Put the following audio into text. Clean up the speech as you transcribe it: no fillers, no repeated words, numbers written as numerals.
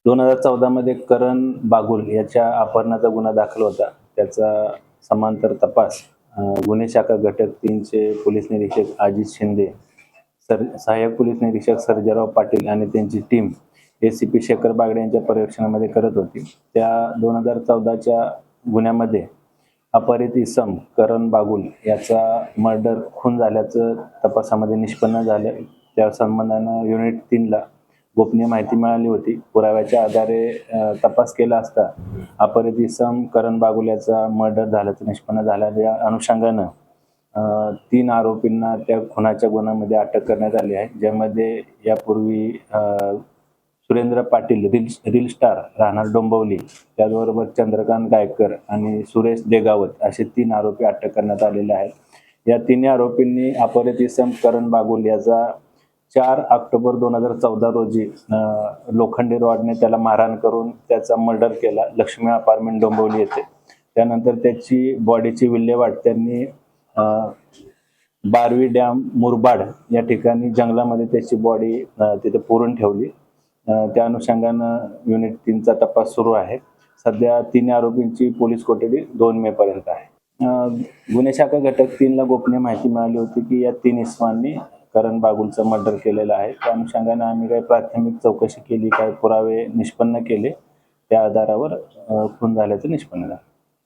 2014 मध्ये करण बागुल याच्या अपहरणाचा गुन्हा दाखल होता. त्याचा समांतर तपास गुन्हे शाखा घटक 3 चे पोलीस निरीक्षक अजित शिंदे, सहाय्यक पोलीस निरीक्षक सर्जेराव पाटील आणि त्यांची टीम एसीपी शेखर बागडे यांच्या पर्यवेक्षणामध्ये करत होती. त्या 2014च्या गुन्ह्यामध्ये अपहरित इसम करण बागुल याचा मर्डर खून झाल्याचं तपासामध्ये निष्पन्न झालं. त्या संबंधानं युनिट 3 ला गोपनीय माहिती मिळाली होती. पुराव्याच्या आधारे तपास केला असता अपहरित इसम करण बागुल याचा मर्डर झाल्याचं निष्पन्न झालं. या अनुषंगानं 3 आरोपींना त्या खुनाच्या गुन्ह्यामध्ये अटक करण्यात आली आहे, ज्यामध्ये यापूर्वी सुरेंद्र पाटील रील स्टार राहणार डोंबिवली, त्याचबरोबर चंद्रकांत गायकर आणि सुरेश देगावत असे 3 आरोपी अटक करण्यात आलेले आहेत. या 3 आरोपींनी अपहरित इसम करण बागुल याचा 4 ऑक्टोबर 2014 रोजी लोखंडी रॉडने त्याला मारहाण करून त्याचा मर्डर केला लक्ष्मी अपार्टमेंट डोंबिवली येथे. त्यानंतर त्याची बॉडीची विल्हेवाट त्यांनी बारवी डॅम मुरबाड या ठिकाणी जंगलामध्ये त्याची बॉडी तिथे पुरून ठेवली. त्या अनुषंगानं युनिट 3 चा तपास सुरू आहे. सध्या 3 आरोपींची पोलीस कोठडी 2 मे पर्यंत आहे. गुन्हे शाखा घटक 3 ला गोपनीय माहिती मिळाली होती की या 3 इसमांनी करण बागुलचं मर्डर केलेलं आहे. त्या अनुषंगानं आम्ही काही प्राथमिक चौकशी केली, काही पुरावे निष्पन्न केले, त्या आधारावर खून झाल्याचं निष्पन्न झालं.